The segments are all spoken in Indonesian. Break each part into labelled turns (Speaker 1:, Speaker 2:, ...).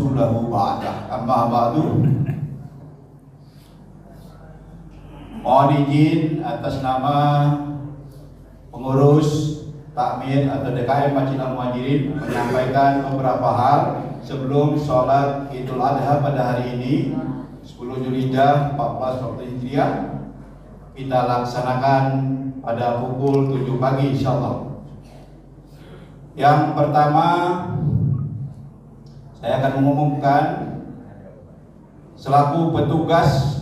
Speaker 1: rasulahu ba'dah. Amma ba'du. Mohon izin atas nama pengurus takmir atau DKM Masjid Al-Muhajirin menyampaikan beberapa hal sebelum sholat Idul Adha pada hari ini 10 Zulhijjah 14 waktu Hijriah kita laksanakan pada pukul 7 pagi insyaallah. Yang pertama, saya akan mengumumkan selaku petugas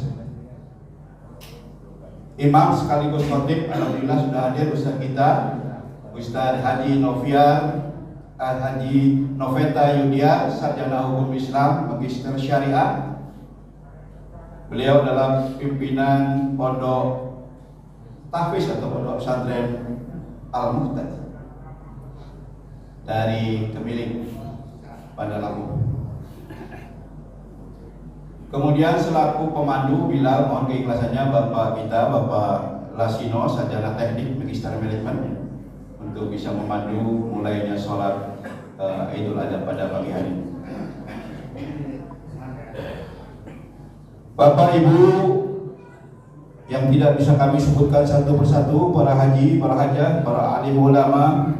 Speaker 1: imam sekaligus khotib, alhamdulillah sudah hadir Ustaz kita, Ustaz Haji Noviar Haji Noveta Yudia, sarjana hukum Islam, magister syariah. Beliau dalam pimpinan pondok tahfiz atau pondok pesantren Al-Muhtadi dari Kemiling pada Lampung. Kemudian selaku pemandu Bilal, mohon keikhlasannya Bapak kita, Bapak Lasino, sarjana teknik magister manajemen, untuk bisa memandu mulainya sholat Idul Adha pada pagi hari. Bapak Ibu yang tidak bisa kami sebutkan satu persatu, para haji, para hajah, para alim ulama,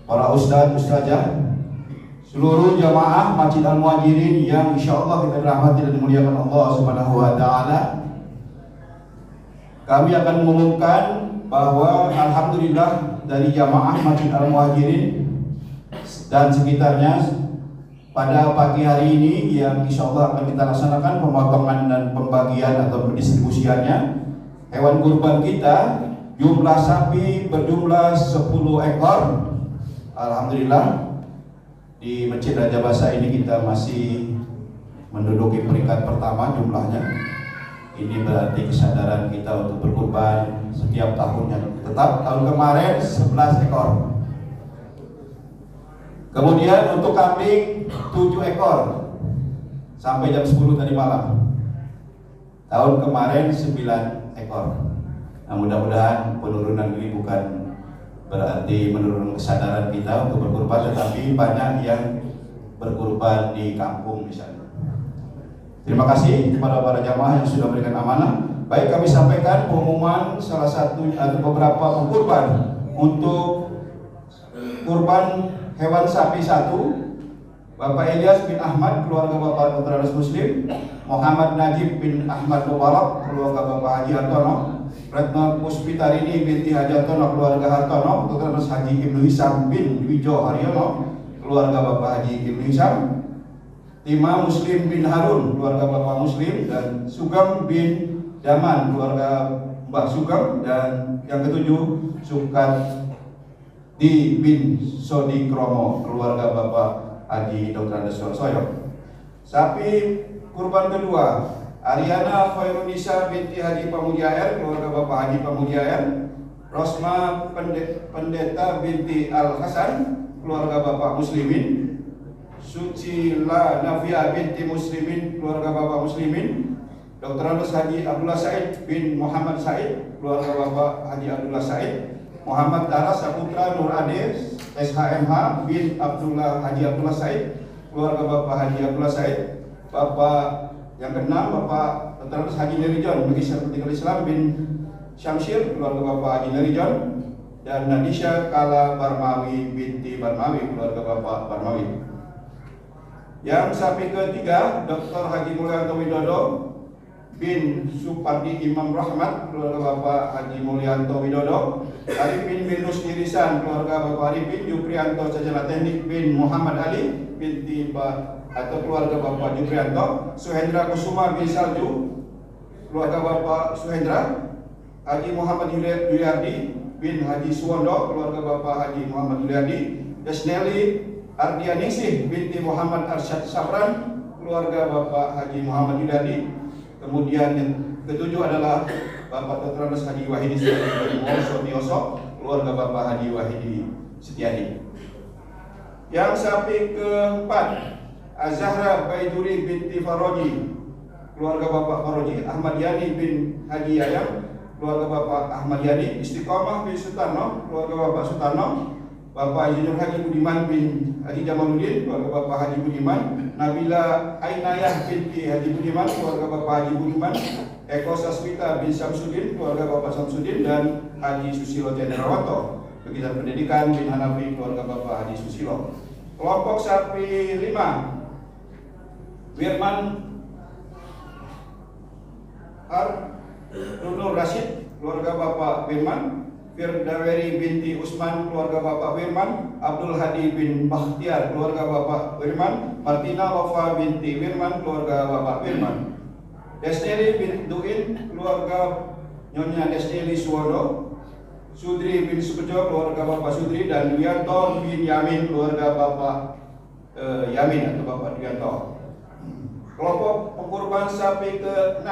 Speaker 1: para ustadz, ustazah, seluruh jamaah Masjid Al-Muhajirin yang insyaallah kita dirahmati dan dimuliakan Allah Subhanahu wa taala. Kami akan mengumumkan bahwa alhamdulillah dari jamaah Masjid Al-Muhajirin dan sekitarnya pada pagi hari ini yang insyaallah akan kita laksanakan pemotongan dan pembagian atau pendistribusiannya hewan kurban kita, jumlah sapi berjumlah 10 ekor. Alhamdulillah di Masjid Raja Basa ini kita masih menduduki peringkat pertama jumlahnya. Ini berarti kesadaran kita untuk berkurban setiap tahunnya. Tetap tahun kemarin 11 ekor. Kemudian untuk kambing 7 ekor sampai jam 10 tadi malam. Tahun kemarin 9 ekor. Nah, mudah-mudahan penurunan ini bukan berarti menurunkan kesadaran kita untuk berkurban, tetapi banyak yang berkurban di kampung misalnya. Terima kasih kepada para jamaah yang sudah memberikan amanah. Baik, kami sampaikan pengumuman salah satu atau beberapa pengkurban. Untuk kurban hewan sapi 1, Bapak Ilyas bin Ahmad, keluarga Bapak Dr. Anas Muslim, Muhammad Najib bin Ahmad Mubarak, keluarga Bapak Haji Hartono, Retno Puspitarini binti Haji Hartono, keluarga Hartono, Dr. Anas Haji Ibnu Hisam bin Wijo Haryono, keluarga Bapak Haji Ibnu Hisam, Tima Muslim bin Harun, keluarga Bapak Muslim, dan Sugeng bin Daman, keluarga Mbak Sugeng, dan yang ketujuh Sukadi bin Sodi Kromo, keluarga Bapak Haji Dr. Andes Soyo. Sapi kurban kedua, Ariana Khairunisa binti Haji Pamujaer, keluarga Bapak Haji Pamujaer, Rosma Pendeta binti Al Hasan, keluarga Bapak Muslimin, Sucila Nafia binti Muslimin, keluarga Bapak Muslimin, Dr. Andes Haji Abdullah Said bin Muhammad Said, keluarga Bapak Haji Abdullah Said, Muhammad Tara Saputra Nur Ade SHMH bin Abdullah Haji Abdullah Said, keluarga Bapak Haji Abdullah Said. Bapak yang keenam, Bapak Dr. Haji Nerijon Magister Pendidikan Islam bin Syamsir, keluarga Bapak Haji Nerijon, dan Nadisha Kala Barmawi binti Barmawi, keluarga Bapak Barmawi. Yang sapi ketiga, Dr. Haji Mulyanto Widodo bin Supardi Imam Rahmat, keluarga Bapak Haji Mulyanto Widodo, Arifin bin Rusdirisan, keluarga Bapak Arifin, Juprianto Sarjana Teknik bin Muhammad Ali binti atau keluarga Bapak Juprianto, Suhendra Kusuma bin Salju, keluarga Bapak Suhendra, Haji Muhammad Yuliardi bin Haji Suwondo, keluarga Bapak Haji Muhammad Yuliardi, Desneli Ardianingsih binti Muhammad Arsyad Sabran, keluarga Bapak Haji Muhammad Yuliardi. Kemudian yang ketujuh adalah Bapak Dr. Andes Haji Wahidi Sotioso, keluarga Bapak Haji Wahidi Setiadi. Yang sapi keempat, Azahra Baiduri binti Faroji, keluarga Bapak Faroji, Ahmad Yani bin Haji Yayang, keluarga Bapak Ahmad Yani, Istiqomah bin Sutarno, keluarga Bapak Sutarno, Bapak Insinyur Haji Budiman bin Haji Jamaluddin, keluarga Bapak Haji Budiman. Nabila Ainayah binti Haji Budiman, keluarga Bapak Haji Budiman. Eko Sasmita bin Syamsuddin, keluarga Bapak Syamsuddin. Dan Haji Susilo Cenderawati, Lukisan Pendidikan bin Hanafi, keluarga Bapak Haji Susilo. Kelompok sapi 5, Wirman Harunur Rasyid, keluarga Bapak Wirman. Firdaweri binti Usman, keluarga Bapak Wirman. Abdul Hadi bin Bakhtiar, keluarga Bapak Wirman. Martina Wafa binti Wirman, keluarga Bapak Wirman. Desneri bin Duin, keluarga Nyonya Desneri Suwodo. Sudri bin Subejo, keluarga Bapak Sudri. Dan Duyanto bin Yamin, keluarga Bapak Yamin atau Bapak Duyanto. Kelompok pengkurban sapi ke-6,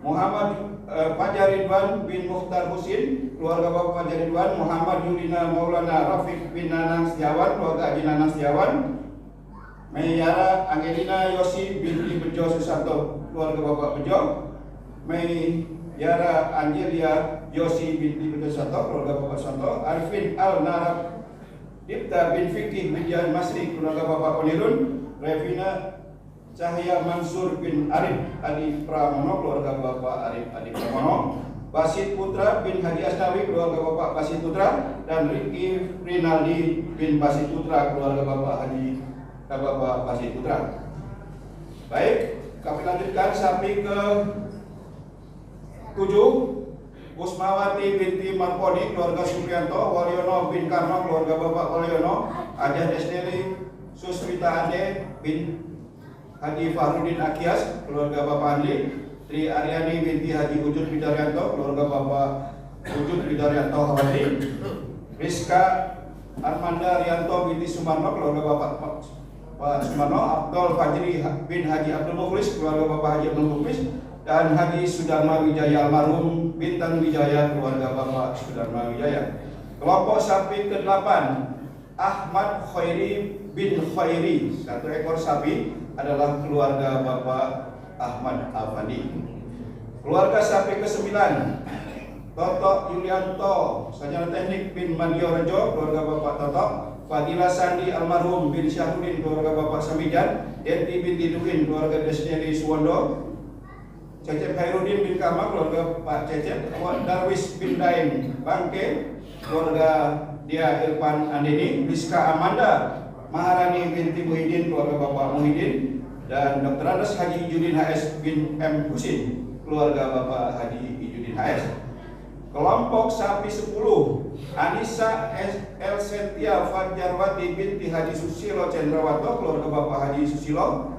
Speaker 1: Muhammad Fajar Ridwan bin Mukhtar Husin, keluarga Bapak Fajar Ridwan. Muhammad Yudina Maulana Rafiq bin Nanang Setiawan, keluarga Haji Nanang Setiawan. Meyara Angelina Yosi binti Bejo Susanto, keluarga Bapak Bejo. Meyara Angelia Yosi binti Bejo Susanto, keluarga Bapak Susanto. Arifin Al Narab Dipta bin Fikih Widya Masri, keluarga Bapak Onirun. Revina Cahya Mansur bin Arif Adi Pramono, keluarga Bapak Arif Adi Pramono. Basit Putra bin Haji Asnawi, keluarga Bapak Basit Putra. Dan Riki Rinaldi bin Basit Putra, keluarga Bapak Basit Putra. Baik, kami lanjutkan sapi ke-7, Usmawati binti Marponi, keluarga Supriyanto. Waliono bin Karno, keluarga Bapak Waliono. Ajah Desneri Susmita Ade bin Haji Fahrudin Akias, keluarga Bapak Andli. Tri Aryani binti Haji Ujud Widaryanto, keluarga Bapak Ujud Widaryanto Hawati. Rizka Armanda Rianto binti Sumarno, keluarga Bapak Sumarno. Abdul Fajri bin Haji Abdul Mukhlis, keluarga Bapak Haji Abdul Mukhlis. Dan Haji Sudarma Wijaya almarhum Bintang Wijaya, keluarga Bapak Sudarma Wijaya. Kelompok sapi ke-8, Ahmad Khairi bin Khairi, 1 ekor sapi, adalah keluarga Bapak Ahmad Afandi. Keluarga sapi ke-9, Toto Yulianto Sarjana Teknik bin Madiorejo, keluarga Bapak Toto. Fadila Sandi almarhum bin Syahrudin, keluarga Bapak Samijan. Denti binti Duin, keluarga Desneri Suwondo. Cecep Hairudin bin Kama, keluarga Pak Cecep. Darwis bin Daim Bangke, keluarga Dia Irfan Andini. Rizka Amanda Maharani binti Muhyiddin, keluarga Bapak Muhyiddin. Dan Dr. Andes Haji Ijudin HS bin M. Husin, keluarga Bapak Haji Ijudin HS. Kelompok sapi 10, Anissa El Setia Fajarwati binti Haji Susilo Cendrawato, keluarga Bapak Haji Susilo.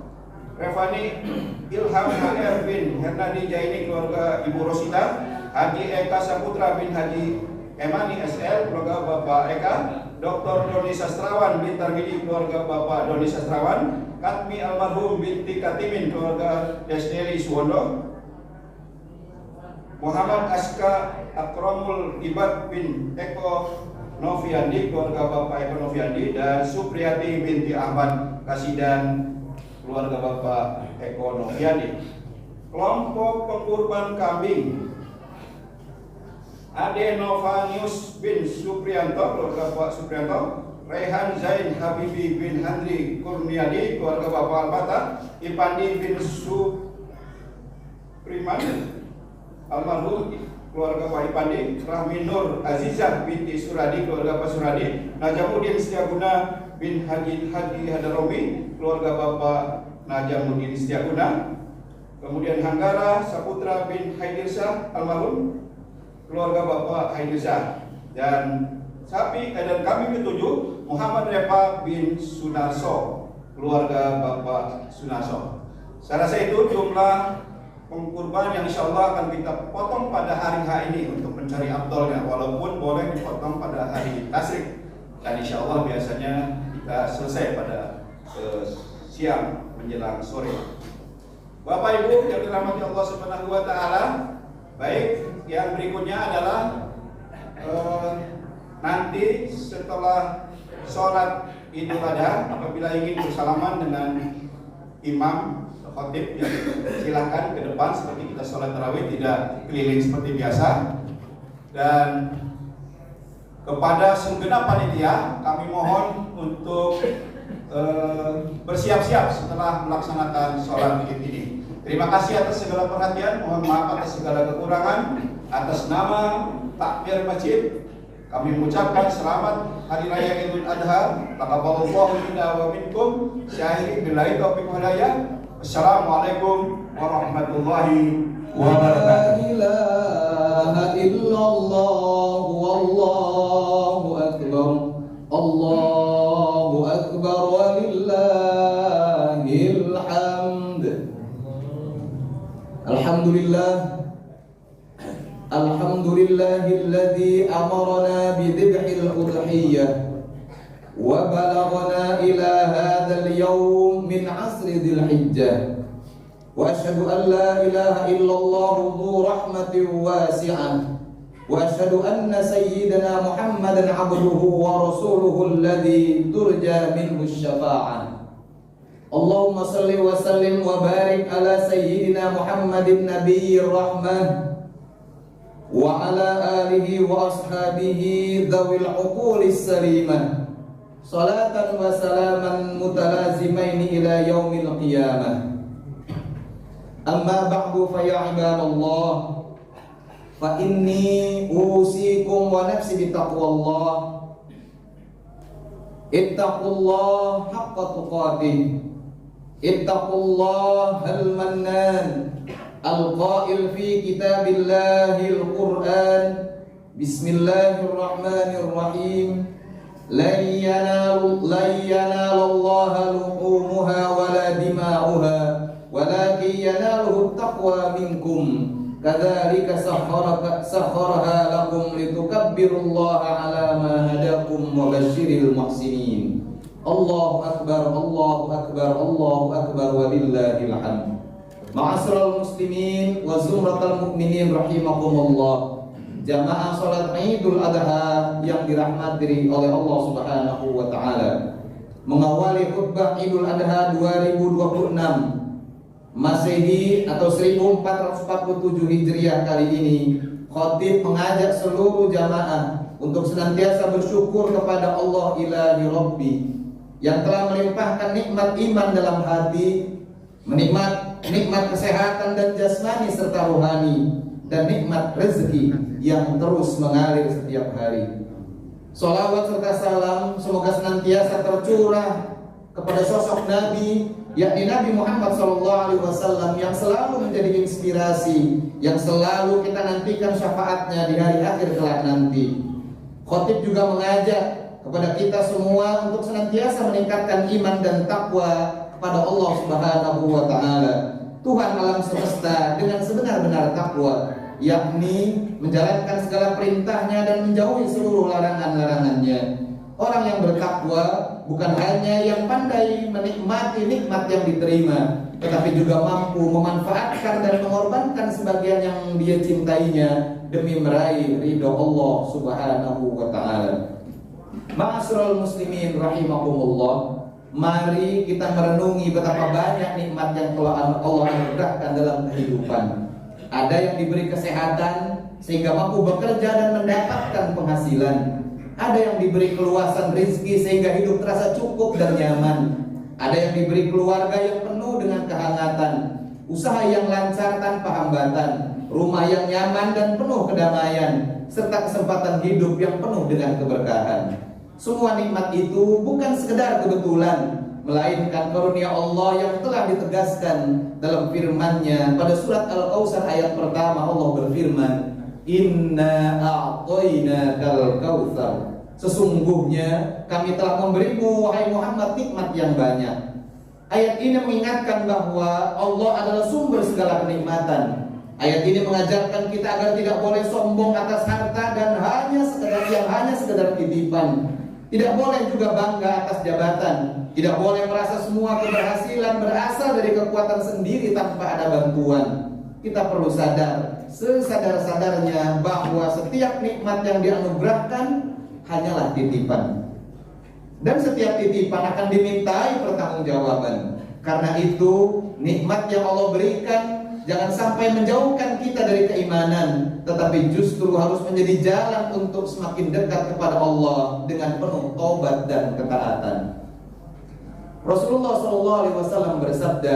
Speaker 1: Revani Ilham HR bin Hernadi Jaini, keluarga Ibu Rosita. Haji Eka Saputra bin Haji Emani SL, keluarga Bapak Eka. Dr. Doni Sastrawan bin Tarmidi, keluarga Bapak Doni Sastrawan. Katmi almarhum binti Katimin, keluarga Desneri Suwondo. Muhammad Aska Akramul Ibad bin Eko Noviandi, keluarga Bapak Eko Noviandi. Dan Supriyati binti Ahmad Kasidan, keluarga Bapak Eko Noviandi. Kelompok pengkurban kambing, Ade Novanius bin Supriyanto, keluarga Bapak Supriyanto. Rehan Zain Habibi bin Handri Kurniadi, keluarga Bapak Alpata. Ipandi bin Supriman almarhum, keluarga Pak Ipandi. Rahmi Nur Azizah binti Suradi, keluarga Pak Suradi. Najamuddin Setiaguna bin Haji Hadaromi, keluarga Bapak Najamuddin Setiaguna. Kemudian Hanggara Saputra bin Haidirsah almarhum, keluarga Bapak Haidirsah. Dan dan kami ke-7, Muhammad Repa bin Sunarso, keluarga Bapak Sunarso. Saya rasa itu jumlah pengkurban yang insya Allah akan kita potong pada hari H ini untuk mencari afdolnya, walaupun boleh dipotong pada hari Tasyrik. Dan insya Allah biasanya kita selesai pada siang menjelang sore. Bapak Ibu yang dirahmati Allah Subhanahu wa Ta'ala, baik, yang berikutnya adalah nanti setelah sholat Idul Adha, apabila ingin bersalaman dengan imam khotib, ya silahkan ke depan seperti kita sholat tarawih, tidak keliling seperti biasa. Dan Kepada segenap panitia kami mohon untuk bersiap-siap setelah melaksanakan sholat Id ini. Terima kasih atas segala perhatian, mohon maaf atas segala kekurangan. Atas nama takmir masjid kami mengucapkan selamat Hari Raya Idul Adha. Taqabbalallahu minna wa minkum. Syahid billahi taufiq wal hidayah. Assalamualaikum warahmatullahi wabarakatuh.
Speaker 2: La ilaha illallah wallahu akbar. Allahu akbar walillahil hamd. Alhamdulillah. Alhamdulillahilladzi amarna bidhibhil udhiyyah wa balaghna ila hadzal yawm min 'asri dzil hijjah. Wa asyhadu an la ilaha illallah dzu rahmatin wasi'ah. Wa asyhadu anna sayyidana Muhammadan 'abduhu wa rasuluhu alladzi turja minhu asy-syafa'ah. Allahumma shalli wa sallim wa barik ala sayyidina Muhammadin nabiyyir rahmah wa ala alihi wa ashabihi dzawil uqulis salimah. Salatan wa salaman mutalazimaini ila yaumil qiyamah. Amma ba'du fa ya ibadallah, fa inni usikum wa nafsi bitaqwallah. Ittaqullah haqqa tuqatih. Ittaqullahal mannan al-qail fi kitabillahil Qur'an. Bismillahirrahmanirrahim. Lan yanalallaha luhumuha wala dima'uha walakin yanaluhu taqwa minkum. Kadzalika sakhkharaha lakum litukabbirullaha ala ma hadakum wa basyiril muhsinin. Allahu akbar, Allahu akbar, Allahu akbar walillahil hamd. Ma'asyiral muslimin wa zumratal mu'minin rahimakumullah. Jamaah salat Idul Adha yang dirahmati oleh Allah Subhanahu wa taala. Mengawali khutbah Idul Adha 2026 Masehi atau 1447 Hijriah kali ini, khatib mengajak seluruh jamaah untuk senantiasa bersyukur kepada Allah Ilahi Rabbi yang telah melimpahkan nikmat iman dalam hati, nikmat kesehatan dan jasmani serta rohani, dan nikmat rezeki yang terus mengalir setiap hari. Salawat serta salam semoga senantiasa tercurah kepada sosok Nabi, yakni Nabi Muhammad SAW, yang selalu menjadi inspirasi, yang selalu kita nantikan syafaatnya di hari akhir kelak nanti. Khatib juga mengajak kepada kita semua untuk senantiasa meningkatkan iman dan takwa pada Allah Subhanahu wa taala, Tuhan alam semesta, dengan sebenar-benar takwa, yakni menjalankan segala perintahnya dan menjauhi seluruh larangan-larangannya. Orang yang bertakwa bukan hanya yang pandai menikmati nikmat yang diterima, tetapi juga mampu memanfaatkan dan mengorbankan sebagian yang dia cintainya demi meraih ridho Allah Subhanahu wa taala. Ma'asyiral muslimin rahimakumullah, mari kita merenungi betapa banyak nikmat yang telah Allah anugerahkan dalam kehidupan. Ada yang diberi kesehatan sehingga mampu bekerja dan mendapatkan penghasilan. Ada yang diberi keluasan rezeki sehingga hidup terasa cukup dan nyaman. Ada yang diberi keluarga yang penuh dengan kehangatan, usaha yang lancar tanpa hambatan, rumah yang nyaman dan penuh kedamaian, serta kesempatan hidup yang penuh dengan keberkahan. Semua nikmat itu bukan sekedar kebetulan, melainkan karunia Allah yang telah ditegaskan dalam firman-Nya pada surat Al-Kautsar ayat pertama. Allah berfirman, Inna a'tainakal kautsar. Sesungguhnya kami telah memberimu wahai Muhammad nikmat yang banyak. Ayat ini mengingatkan bahwa Allah adalah sumber segala kenikmatan. Ayat ini mengajarkan kita agar tidak boleh sombong atas harta dan hanya sekedar titipan. Tidak boleh juga bangga atas jabatan. Tidak boleh merasa semua keberhasilan berasal dari kekuatan sendiri tanpa ada bantuan. Kita perlu sadar, sesadar-sadarnya, bahwa setiap nikmat yang dianugerahkan hanyalah titipan. Dan setiap titipan akan dimintai pertanggungjawaban. Karena itu, nikmat yang Allah berikan jangan sampai menjauhkan kita dari keimanan, tetapi justru harus menjadi jalan untuk semakin dekat kepada Allah dengan penuh taubat dan ketaatan. Rasulullah SAW bersabda,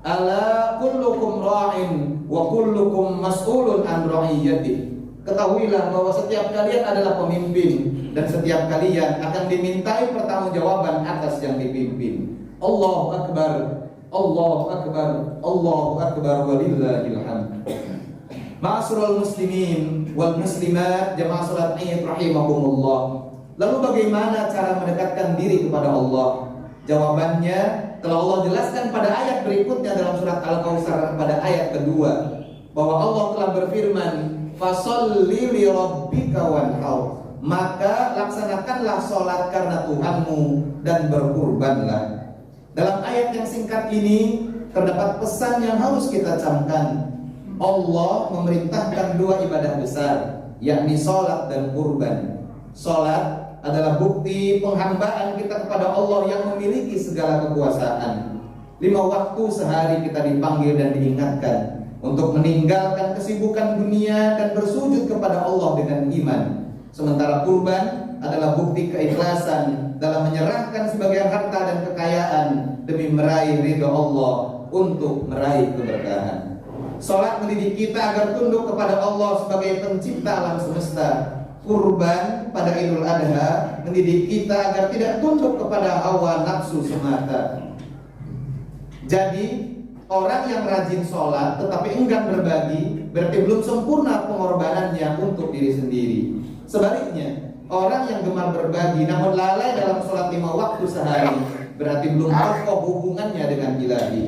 Speaker 2: "Ala kullukum ra'in wa kullukum mas'ulun an ra'iyatih." Ketahuilah bahwa setiap kalian adalah pemimpin dan setiap kalian akan dimintai pertanggungjawaban atas yang dipimpin. Allahu Akbar, Allahu Akbar, Allahu Akbar, walillahil hamd. Ma'asyiral muslimin wal muslimat, jamaah salat Id rahimakumullah. Lalu bagaimana cara mendekatkan diri kepada Allah? Jawabannya telah Allah jelaskan pada ayat berikutnya dalam surat Al-Kautsar pada ayat kedua, bahwa Allah telah berfirman, "Fasholli li rabbika wanhar." Maka laksanakanlah sholat karena Tuhanmu dan berkurbanlah. Dalam ayat yang singkat ini terdapat pesan yang harus kita camkan. Allah memerintahkan dua ibadah besar, yakni sholat dan kurban. Sholat adalah bukti penghambaan kita kepada Allah yang memiliki segala kekuasaan. 5 waktu sehari kita dipanggil dan diingatkan untuk meninggalkan kesibukan dunia dan bersujud kepada Allah dengan iman. Sementara kurban adalah bukti keikhlasan dalam menyerahkan sebagian harta dan kekayaan demi meraih ridha Allah untuk meraih keberkahan. Salat mendidik kita agar tunduk kepada Allah sebagai pencipta alam semesta. Kurban pada Idul Adha mendidik kita agar tidak tunduk kepada hawa nafsu semata. Jadi orang yang rajin sholat tetapi enggan berbagi berarti belum sempurna pengorbanannya untuk diri sendiri. Sebaliknya, orang yang gemar berbagi namun lalai dalam sholat 5 waktu sehari berarti belum kokoh hubungannya dengan Ilahi,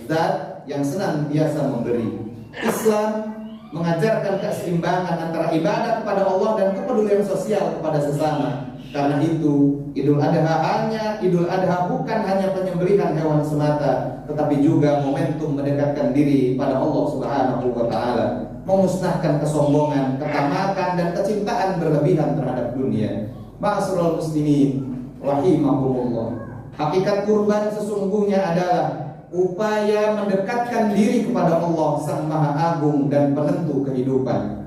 Speaker 2: Zat yang senantiasa memberi. Islam mengajarkan keseimbangan antara ibadah kepada Allah dan kepedulian sosial kepada sesama. Karena itu, Idul Adha bukan hanya penyembelihan hewan semata, tetapi juga momentum mendekatkan diri pada Allah Subhanahu wa taala, memusnahkan kesombongan, ketamakan dan kecintaan berlebihan terhadap dunia. Ma'asyiral muslimin rahimakumullah. Hakikat kurban sesungguhnya adalah upaya mendekatkan diri kepada Allah Sang Maha Agung dan penentu kehidupan.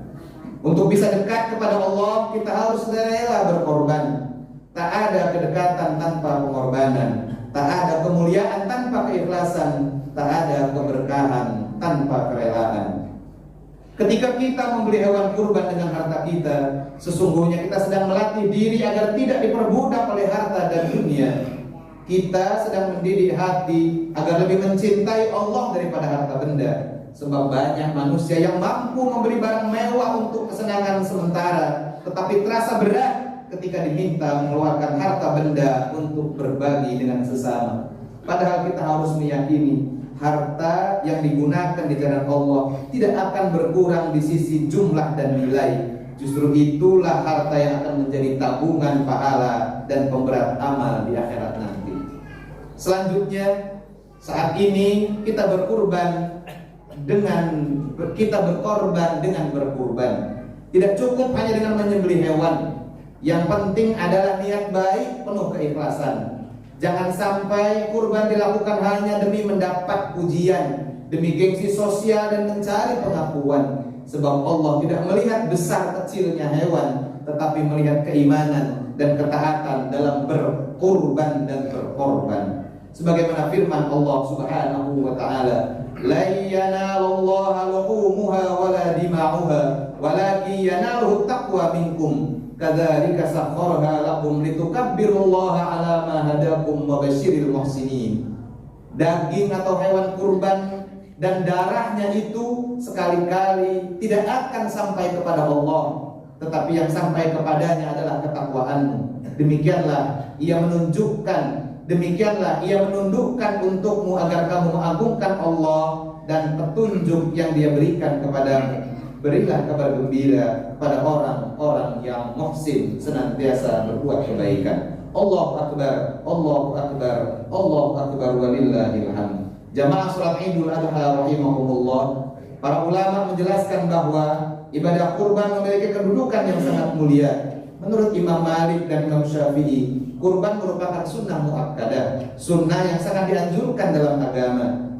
Speaker 2: Untuk bisa dekat kepada Allah, kita harus rela berkorban. Tak ada kedekatan tanpa pengorbanan, tak ada kemuliaan tanpa keikhlasan, tak ada keberkahan tanpa kerelaan. Ketika kita membeli hewan kurban dengan harta kita, sesungguhnya kita sedang melatih diri agar tidak diperbudak oleh harta dan dunia. Kita sedang mendidik hati agar lebih mencintai Allah daripada harta benda. Sebab banyak manusia yang mampu membeli barang mewah untuk kesenangan sementara, tetapi terasa berat ketika diminta mengeluarkan harta benda untuk berbagi dengan sesama. Padahal kita harus meyakini harta yang digunakan di jalan Allah tidak akan berkurang di sisi jumlah dan nilai. Justru itulah harta yang akan menjadi tabungan pahala dan pemberat amal di akhirat nanti. Selanjutnya, saat ini kita berkorban dengan berkurban. Tidak cukup hanya dengan menyembelih hewan. Yang penting adalah niat baik penuh keikhlasan. Jangan sampai kurban dilakukan hanya demi mendapat pujian, demi gengsi sosial dan mencari pengakuan. Sebab Allah tidak melihat besar kecilnya hewan, tetapi melihat keimanan dan ketaatan dalam berkurban dan berkorban. Sebagaimana firman Allah Subhanahu wa taala, "La yanalallaha luhumuha wala dima'uha, walakin yanaluhu taqwa minkum. Kadzalika sakhkharaha lakum litukabbirullaha 'ala ma hadakum wa basyiril muhsinin." Daging atau hewan kurban dan darahnya itu sekali-kali tidak akan sampai kepada Allah, tetapi yang sampai kepadanya adalah ketakwaanmu. Demikianlah ia menundukkan untukmu agar kamu mengagungkan Allah dan petunjuk yang Dia berikan kepadamu. Berilah kabar gembira kepada orang-orang yang muhsin, senantiasa berbuat kebaikan. Allahu Akbar, Allahu Akbar, Allahu Akbar, walillahil hamd. Jamaah salat Idul Adha rahimahumullah, para ulama menjelaskan bahwa ibadah kurban memiliki kedudukan yang sangat mulia. Menurut Imam Malik dan Imam Syafi'i, kurban merupakan sunnah muakkadah, sunnah yang sangat dianjurkan dalam agama.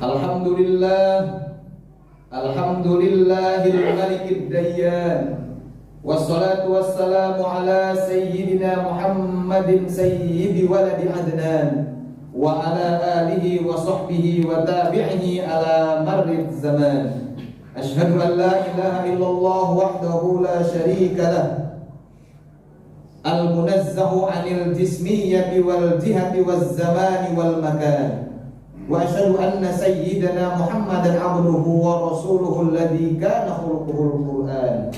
Speaker 2: Alhamdulillahil malikid dayyan. Wassalatu wassalamu ala sayyidina Muhammadin sayyidi waladi Adnan wa ala alihi wa sahbihi wa tabi'ihi ala marrid zaman. Ashhadu an la ilaha illallah wahdahu la syarika lah, al-munazzahu 'anil jismiyyati wal jihati waz zamani wal makan. Wa asyhadu anna sayyidana Muhammadan 'abduhu wa rasuluhu alladzi kana khuluquhul Qur'an.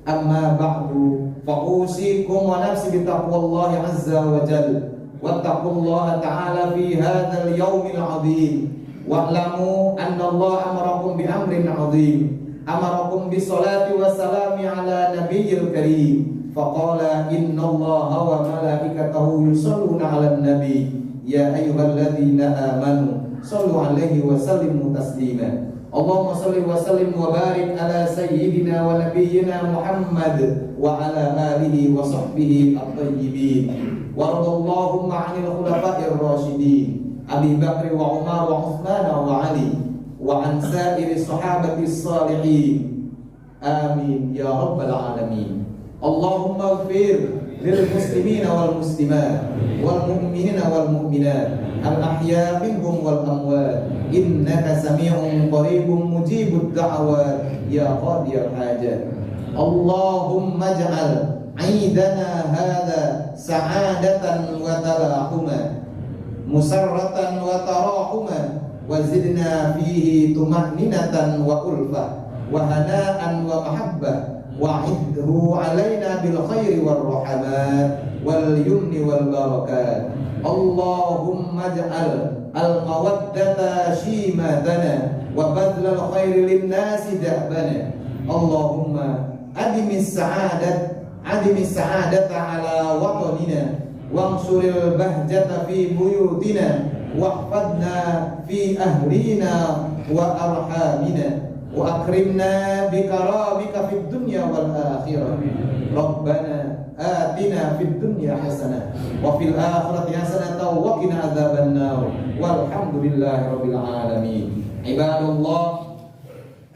Speaker 2: Amma ba'du, fa usikum wa nafsi bi taqwallahi 'azza wa jalla. Wattaqullaha ta'ala fi hadzal yawmil 'adzim. Wa'lamu anna Allah amarakum bi amrin 'adzim. Amarakum bis salati wassalami 'ala nabiyyil karim. Faqala innallaha wa malaikatahu yusholluna 'alan nabi. Ya ayyuhalladzina amanu sallu alaihi wa sallimu taslima. Allahumma salli wa sallim wa barik ala sayyidina wa nabiyyina Muhammad wa ala alihi wa sahbihi at-tayyibin. Waradallahumma 'anil khulafa'ir rasyidin Abi Bakr wa Umar wa Uthman wa Ali wa an sa'iri sahabati salihin. Amin ya rabbal alamin. Allahumma ighfir lil muslimina wal muslimat wal mu'minina wal mu'minat al-ahya minhum wal amwat innaka sami'un qaribun mujibud da'awat ya qadiyal hajat. Allahumma ij'al 'idana hadha sa'adatan wa talahuma musarratan wa tarahuma wa zidna fihi tuma'ninatan wa ulfah wa hana'an wa mahabbah wa'idhu alaina bil khairi war rahmat wal yumni wal barakat. Allahumma ij'al al mawaddata shimatana wa badlal khairi lin nasi da'bana. Allahumma adimis sa'adata ala watanina wangsuril bahjata fi buyutina wahfadna fi ahlina wa arhamina wa akrimna bikaramika fid dunya wal akhirah. Rabbana atina fid dunya hasanah wa fil akhirati hasanah wa qina adzaban nar. Walhamdulillahi rabbil alamin. Ibadallah,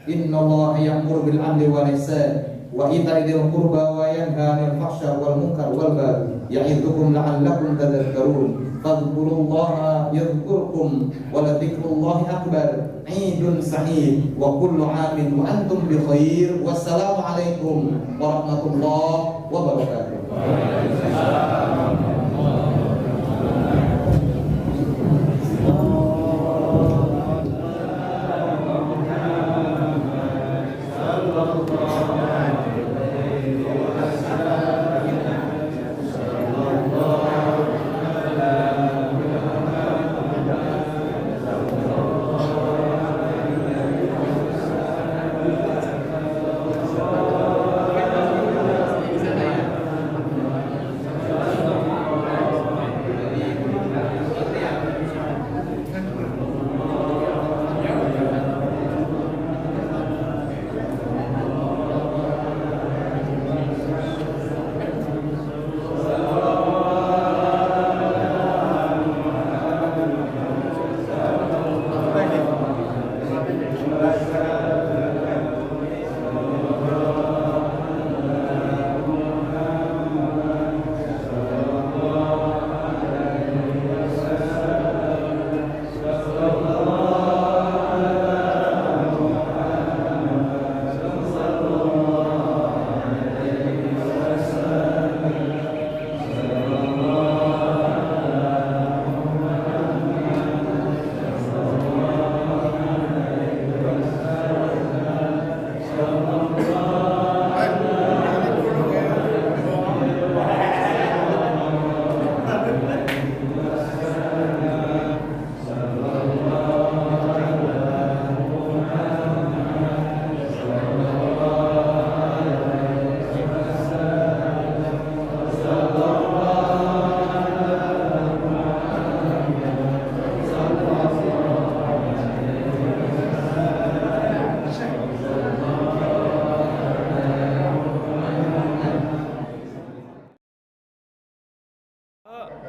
Speaker 2: innallaha ya'muru bil 'adli wal ihsan wa ita'i dzil qurba wa yanha 'anil fahsya'i wal munkar wal baghi ya'idzukum la'allakum tadhakkarun. Fadhkurullaha yadhkurkum wa la dzikrullahi akbar. Idun sa'id wa kullu 'amin wa antum bi khair. Wassalamu alaikum warahmatullahi wabarakatuh.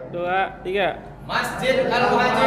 Speaker 3: Dua, tiga.
Speaker 2: Masjid Al-Muhajirin